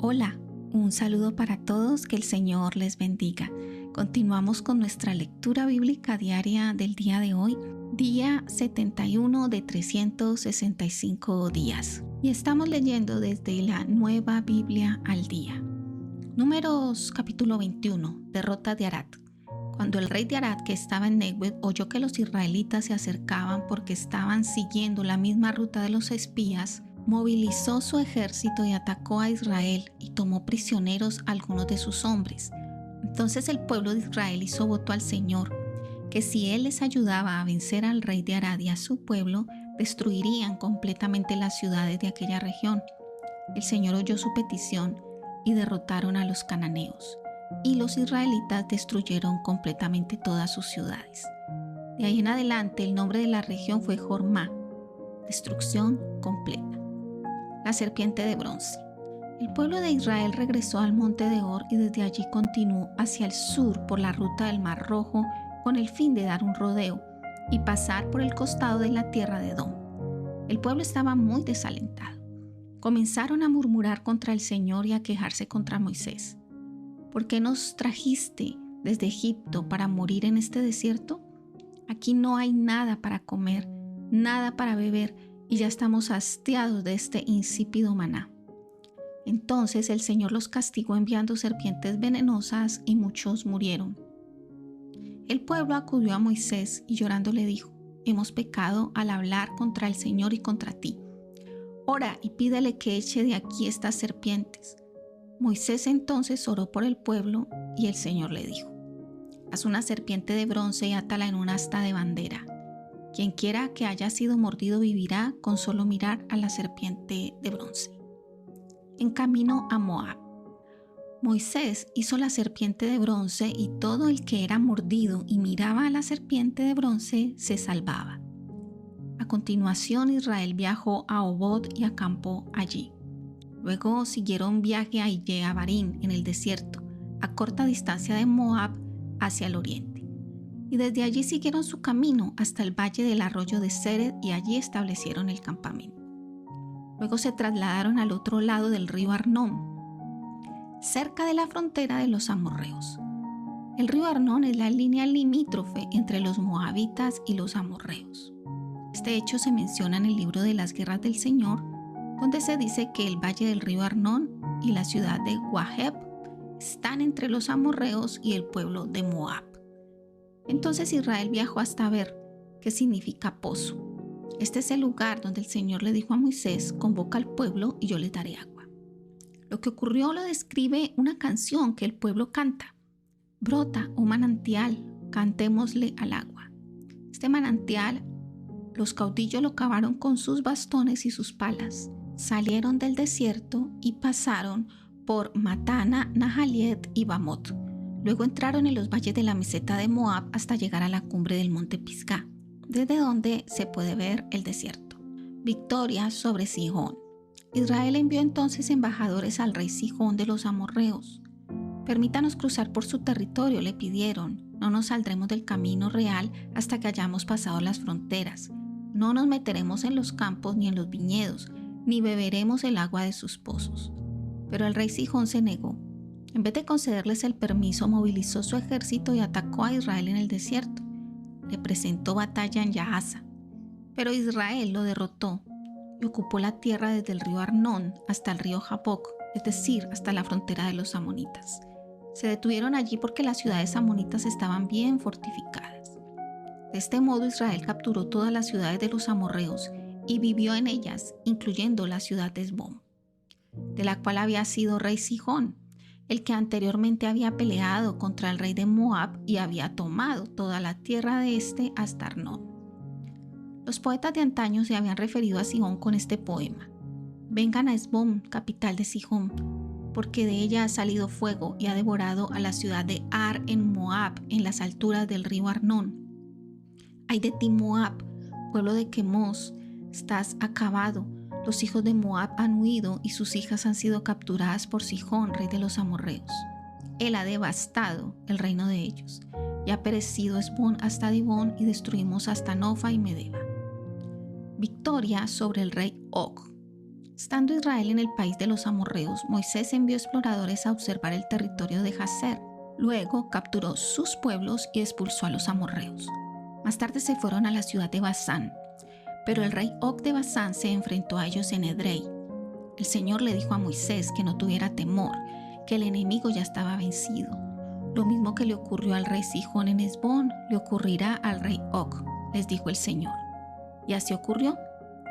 Hola, un saludo para todos, que el Señor les bendiga. Continuamos con nuestra lectura bíblica diaria del día de hoy, día 71 de 365 días. Y estamos leyendo desde la Nueva Biblia al Día. Números capítulo 21, derrota de Arad. Cuando el rey de Arad, que estaba en Neguev, oyó que los israelitas se acercaban porque estaban siguiendo la misma ruta de los espías, movilizó su ejército y atacó a Israel y tomó prisioneros a algunos de sus hombres. Entonces el pueblo de Israel hizo voto al Señor, que si él les ayudaba a vencer al rey de Arad y a su pueblo, destruirían completamente las ciudades de aquella región. El Señor oyó su petición y derrotaron a los cananeos, y los israelitas destruyeron completamente todas sus ciudades. De ahí en adelante el nombre de la región fue Jormá, destrucción completa. La serpiente de bronce. El pueblo de Israel regresó al monte de Hor y desde allí continuó hacia el sur por la ruta del Mar Rojo con el fin de dar un rodeo y pasar por el costado de la tierra de Edom. El pueblo estaba muy desalentado. Comenzaron a murmurar contra el Señor y a quejarse contra Moisés. ¿Por qué nos trajiste desde Egipto para morir en este desierto? Aquí no hay nada para comer, nada para beber, y ya estamos hastiados de este insípido maná. Entonces el Señor los castigó enviando serpientes venenosas y muchos murieron. El pueblo acudió a Moisés y llorando le dijo: hemos pecado al hablar contra el Señor y contra ti. Ora y pídele que eche de aquí estas serpientes. Moisés entonces oró por el pueblo y el Señor le dijo: haz una serpiente de bronce y átala en un asta de bandera. Quien quiera que haya sido mordido vivirá con solo mirar a la serpiente de bronce. En camino a Moab. Moisés hizo la serpiente de bronce y todo el que era mordido y miraba a la serpiente de bronce se salvaba. A continuación Israel viajó a Obot y acampó allí. Luego siguieron viaje a Iyé Abarim en el desierto, a corta distancia de Moab hacia el oriente. Y desde allí siguieron su camino hasta el valle del arroyo de Sered y allí establecieron el campamento. Luego se trasladaron al otro lado del río Arnón, cerca de la frontera de los amorreos. El río Arnón es la línea limítrofe entre los moabitas y los amorreos. Este hecho se menciona en el libro de las guerras del Señor, donde se dice que el valle del río Arnón y la ciudad de Waheb están entre los amorreos y el pueblo de Moab. Entonces Israel viajó hasta Ver, que significa pozo. Este es el lugar donde el Señor le dijo a Moisés: convoca al pueblo y yo les daré agua. Lo que ocurrió lo describe una canción que el pueblo canta. Brota, oh manantial, cantémosle al agua. Este manantial, los caudillos lo cavaron con sus bastones y sus palas. Salieron del desierto y pasaron por Matana, Nahaliet y Bamot. Luego entraron en los valles de la meseta de Moab hasta llegar a la cumbre del monte Pisgá, desde donde se puede ver el desierto. Victoria sobre Sihón. Israel envió entonces embajadores al rey Sihón de los amorreos. Permítanos cruzar por su territorio, le pidieron. No nos saldremos del camino real hasta que hayamos pasado las fronteras. No nos meteremos en los campos ni en los viñedos, ni beberemos el agua de sus pozos. Pero el rey Sihón se negó. En vez de concederles el permiso, movilizó su ejército y atacó a Israel en el desierto. Le presentó batalla en Yahaza, pero Israel lo derrotó y ocupó la tierra desde el río Arnón hasta el río Jaboc, es decir, hasta la frontera de los amonitas. Se detuvieron allí porque las ciudades amonitas estaban bien fortificadas. De este modo Israel capturó todas las ciudades de los amorreos y vivió en ellas, incluyendo la ciudad de Esbón, de la cual había sido rey Sihón, el que anteriormente había peleado contra el rey de Moab y había tomado toda la tierra de este hasta Arnón. Los poetas de antaño se habían referido a Sihón con este poema: vengan a Esbón, capital de Sihón, porque de ella ha salido fuego y ha devorado a la ciudad de Ar en Moab, en las alturas del río Arnón. Ay de ti, Moab, pueblo de Quemos, estás acabado. Los hijos de Moab han huido y sus hijas han sido capturadas por Sihón, rey de los amorreos. Él ha devastado el reino de ellos y ha perecido Esbón hasta Dibón y destruimos hasta Nofa y Medeba. Victoria sobre el rey Og. Estando Israel en el país de los amorreos, Moisés envió exploradores a observar el territorio de Jazer. Luego capturó sus pueblos y expulsó a los amorreos. Más tarde se fueron a la ciudad de Basán, pero el rey Og de Basán se enfrentó a ellos en Edrei. El Señor le dijo a Moisés que no tuviera temor, que el enemigo ya estaba vencido. Lo mismo que le ocurrió al rey Sihón en Hesbón, le ocurrirá al rey Og, les dijo el Señor. Y así ocurrió.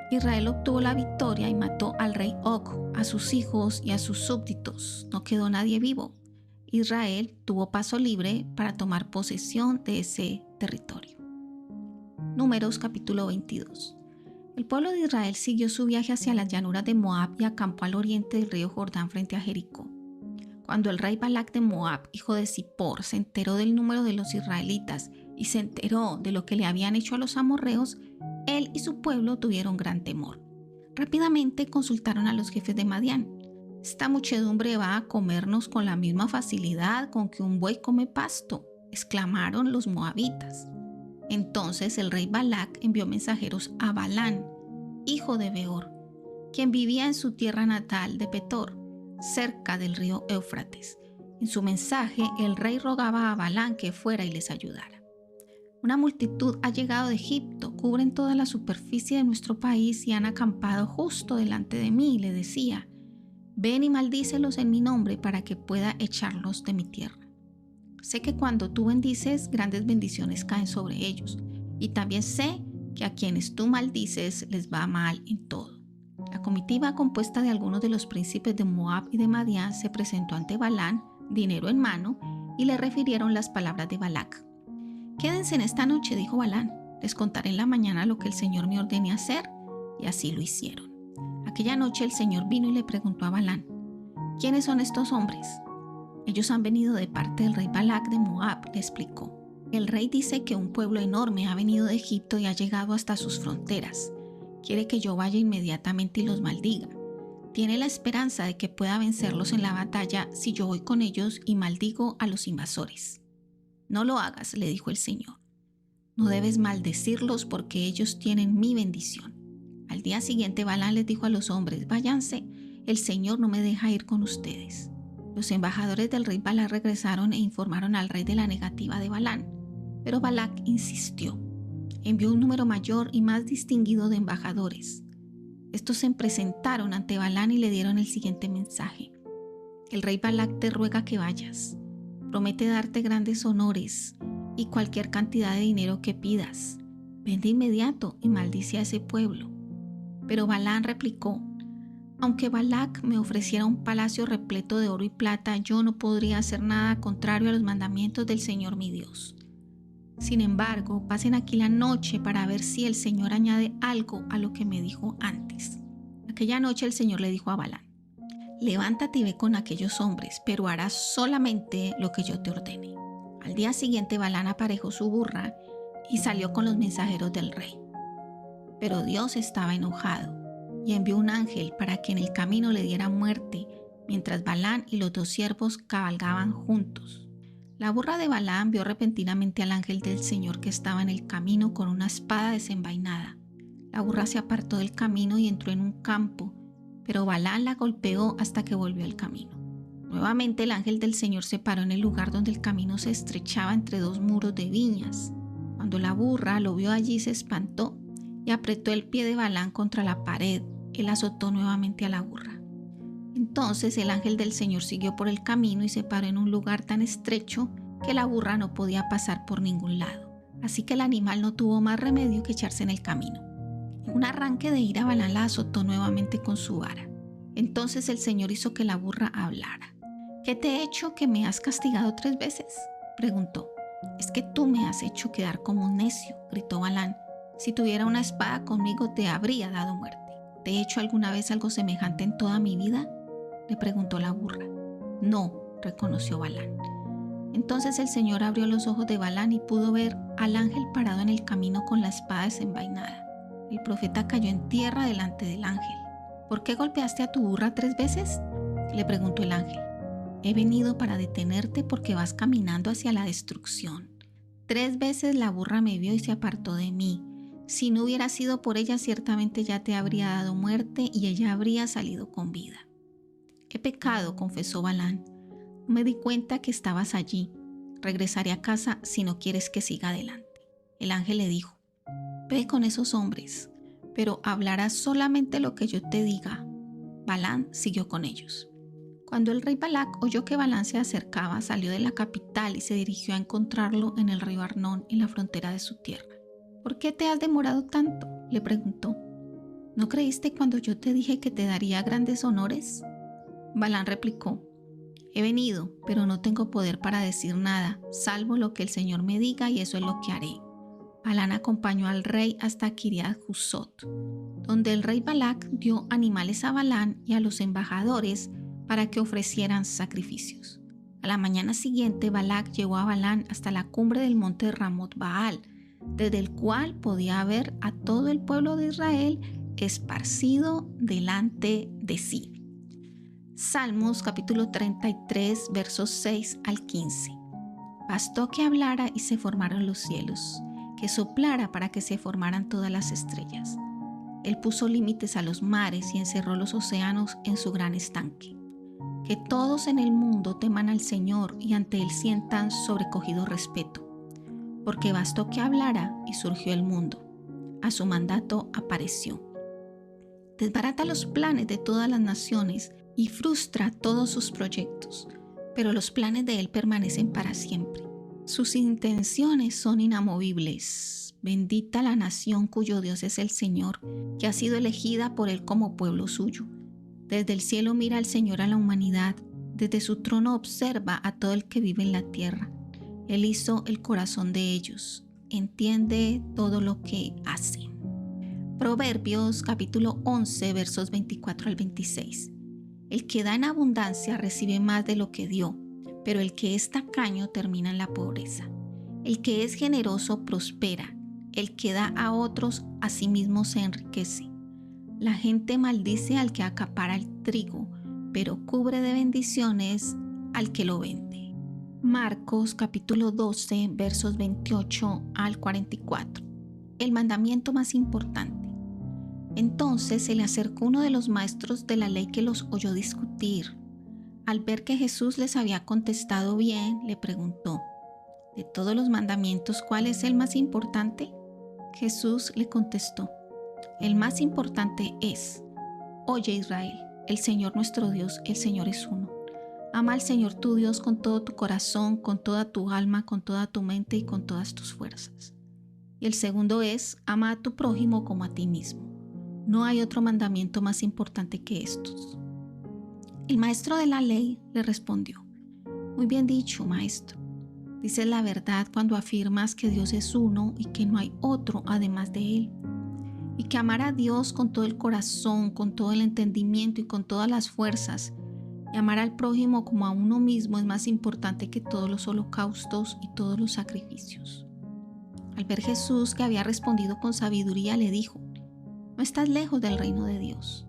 Israel obtuvo la victoria y mató al rey Og, a sus hijos y a sus súbditos. No quedó nadie vivo. Israel tuvo paso libre para tomar posesión de ese territorio. Números capítulo 22. El pueblo de Israel siguió su viaje hacia las llanuras de Moab y acampó al oriente del río Jordán frente a Jericó. Cuando el rey Balac de Moab, hijo de Zippor, se enteró del número de los israelitas y se enteró de lo que le habían hecho a los amorreos, él y su pueblo tuvieron gran temor. Rápidamente consultaron a los jefes de Madián. «Esta muchedumbre va a comernos con la misma facilidad con que un buey come pasto», exclamaron los moabitas. Entonces el rey Balac envió mensajeros a Balán, hijo de Beor, quien vivía en su tierra natal de Petor, cerca del río Éufrates. En su mensaje, el rey rogaba a Balán que fuera y les ayudara. «Una multitud ha llegado de Egipto, cubren toda la superficie de nuestro país y han acampado justo delante de mí», le decía. «Ven y maldícelos en mi nombre para que pueda echarlos de mi tierra. Sé que cuando tú bendices, grandes bendiciones caen sobre ellos, y también sé que a quienes tú maldices les va mal en todo». La comitiva, compuesta de algunos de los príncipes de Moab y de Madián, se presentó ante Balán, dinero en mano, y le refirieron las palabras de Balac. «Quédense en esta noche», dijo Balán, «les contaré en la mañana lo que el Señor me ordene hacer». Y así lo hicieron. Aquella noche el Señor vino y le preguntó a Balán: «¿Quiénes son estos hombres?». «Ellos han venido de parte del rey Balac de Moab», le explicó. «El rey dice que un pueblo enorme ha venido de Egipto y ha llegado hasta sus fronteras. Quiere que yo vaya inmediatamente y los maldiga. Tiene la esperanza de que pueda vencerlos en la batalla si yo voy con ellos y maldigo a los invasores». «No lo hagas», le dijo el Señor. «No debes maldecirlos porque ellos tienen mi bendición». Al día siguiente Balán les dijo a los hombres: «Váyanse, el Señor no me deja ir con ustedes». Los embajadores del rey Balac regresaron e informaron al rey de la negativa de Balán. Pero Balac insistió. Envió un número mayor y más distinguido de embajadores. Estos se presentaron ante Balán y le dieron el siguiente mensaje: «El rey Balac te ruega que vayas. Promete darte grandes honores y cualquier cantidad de dinero que pidas. Ven de inmediato y maldice a ese pueblo». Pero Balán replicó: «Aunque Balac me ofreciera un palacio repleto de oro y plata, yo no podría hacer nada contrario a los mandamientos del Señor mi Dios. Sin embargo, pasen aquí la noche para ver si el Señor añade algo a lo que me dijo antes». Aquella noche el Señor le dijo a Balán: «Levántate y ve con aquellos hombres, pero harás solamente lo que yo te ordene». Al día siguiente Balán aparejó su burra y salió con los mensajeros del rey. Pero Dios estaba enojado y envió un ángel para que en el camino le diera muerte, mientras Balán y los dos siervos cabalgaban juntos. La burra de Balán vio repentinamente al ángel del Señor que estaba en el camino con una espada desenvainada. La burra se apartó del camino y entró en un campo, pero Balán la golpeó hasta que volvió al camino. Nuevamente el ángel del Señor se paró en el lugar donde el camino se estrechaba entre dos muros de viñas. Cuando la burra lo vio allí, se espantó y apretó el pie de Balán contra la pared. Él azotó nuevamente a la burra. Entonces el ángel del Señor siguió por el camino y se paró en un lugar tan estrecho que la burra no podía pasar por ningún lado. Así que el animal no tuvo más remedio que echarse en el camino. En un arranque de ira, Balán la azotó nuevamente con su vara. Entonces el Señor hizo que la burra hablara. «¿Qué te he hecho que me has castigado 3 veces?» preguntó. «Es que tú me has hecho quedar como un necio», gritó Balán. «Si tuviera una espada conmigo te habría dado muerte». «¿Te he hecho alguna vez algo semejante en toda mi vida?», le preguntó la burra. «No», reconoció Balán. Entonces el Señor abrió los ojos de Balán y pudo ver al ángel parado en el camino con la espada desenvainada. El profeta cayó en tierra delante del ángel. «¿Por qué golpeaste a tu burra 3 veces?», le preguntó el ángel. «He venido para detenerte porque vas caminando hacia la destrucción. 3 veces la burra me vio y se apartó de mí. Si no hubiera sido por ella, ciertamente ya te habría dado muerte y ella habría salido con vida. He pecado, confesó Balaam. No me di cuenta que estabas allí. Regresaré a casa si no quieres que siga adelante. El ángel le dijo: ve con esos hombres, pero hablarás solamente lo que yo te diga. Balaam siguió con ellos. Cuando el rey Balac oyó que Balaam se acercaba, salió de la capital y se dirigió a encontrarlo en el río Arnón, en la frontera de su tierra. ¿Por qué te has demorado tanto?, le preguntó. ¿No creíste cuando yo te dije que te daría grandes honores? Balaam replicó: he venido, pero no tengo poder para decir nada, salvo lo que el Señor me diga, y eso es lo que haré. Balaam acompañó al rey hasta Kiriat Huzot, donde el rey Balac dio animales a Balaam y a los embajadores para que ofrecieran sacrificios. A la mañana siguiente, Balac llevó a Balaam hasta la cumbre del monte Ramot Baal, desde el cual podía ver a todo el pueblo de Israel esparcido delante de sí. Salmos capítulo 33, versos 6 al 15. Bastó que hablara y se formaron los cielos, que soplara para que se formaran todas las estrellas. Él puso límites a los mares y encerró los océanos en su gran estanque. Que todos en el mundo teman al Señor y ante Él sientan sobrecogido respeto. Porque bastó que hablara y surgió el mundo. A su mandato apareció. Desbarata los planes de todas las naciones y frustra todos sus proyectos, pero los planes de Él permanecen para siempre. Sus intenciones son inamovibles. Bendita la nación cuyo Dios es el Señor, que ha sido elegida por Él como pueblo suyo. Desde el cielo mira el Señor a la humanidad, desde su trono observa a todo el que vive en la tierra. Él hizo el corazón de ellos, entiende todo lo que hace. Proverbios capítulo 11, versos 24 al 26. El que da en abundancia recibe más de lo que dio, pero el que es tacaño termina en la pobreza. El que es generoso prospera, el que da a otros a sí mismo se enriquece. La gente maldice al que acapara el trigo, pero cubre de bendiciones al que lo vende. Marcos capítulo 12, versos 28 al 44. El mandamiento más importante. Entonces se le acercó uno de los maestros de la ley que los oyó discutir. Al ver que Jesús les había contestado bien, le preguntó: ¿de todos los mandamientos cuál es el más importante? Jesús le contestó: el más importante es: oye Israel, el Señor nuestro Dios, el Señor es uno. Ama al Señor tu Dios con todo tu corazón, con toda tu alma, con toda tu mente y con todas tus fuerzas. Y el segundo es: ama a tu prójimo como a ti mismo. No hay otro mandamiento más importante que estos. El maestro de la ley le respondió: muy bien dicho, maestro. Dices la verdad cuando afirmas que Dios es uno y que no hay otro además de Él. Y que amar a Dios con todo el corazón, con todo el entendimiento y con todas las fuerzas, y amar al prójimo como a uno mismo es más importante que todos los holocaustos y todos los sacrificios. Al ver Jesús que había respondido con sabiduría, le dijo: no estás lejos del reino de Dios.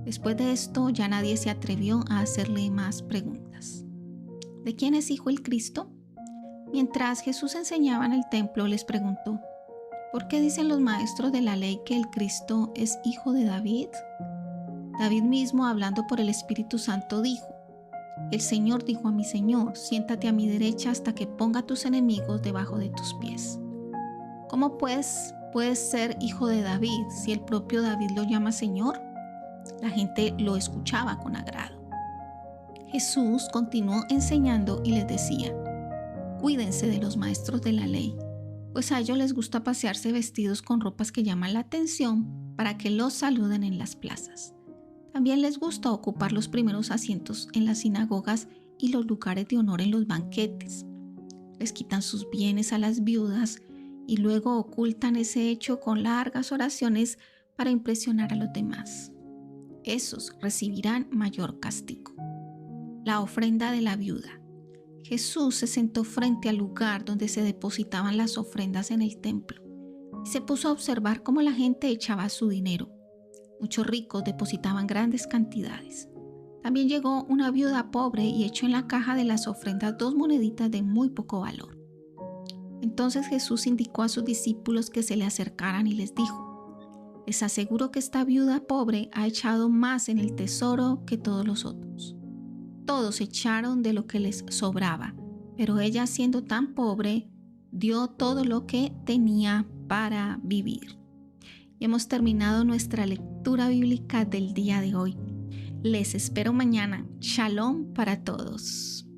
Después de esto ya nadie se atrevió a hacerle más preguntas. ¿De quién es hijo el Cristo? Mientras Jesús enseñaba en el templo, les preguntó: ¿por qué dicen los maestros de la ley que el Cristo es hijo de David? David mismo, hablando por el Espíritu Santo, dijo: el Señor dijo a mi Señor: siéntate a mi derecha hasta que ponga a tus enemigos debajo de tus pies. ¿Cómo pues puedes ser hijo de David si el propio David lo llama Señor? La gente lo escuchaba con agrado. Jesús continuó enseñando y les decía: cuídense de los maestros de la ley, pues a ellos les gusta pasearse vestidos con ropas que llaman la atención para que los saluden en las plazas. También les gusta ocupar los primeros asientos en las sinagogas y los lugares de honor en los banquetes. Les quitan sus bienes a las viudas y luego ocultan ese hecho con largas oraciones para impresionar a los demás. Esos recibirán mayor castigo. La ofrenda de la viuda. Jesús se sentó frente al lugar donde se depositaban las ofrendas en el templo y se puso a observar cómo la gente echaba su dinero. Muchos ricos depositaban grandes cantidades. También llegó una viuda pobre y echó en la caja de las ofrendas 2 moneditas de muy poco valor. Entonces Jesús indicó a sus discípulos que se le acercaran y les dijo: les aseguro que esta viuda pobre ha echado más en el tesoro que todos los otros. Todos echaron de lo que les sobraba, pero ella, siendo tan pobre, dio todo lo que tenía para vivir. Y hemos terminado nuestra lectura bíblica del día de hoy. Les espero mañana. Shalom para todos.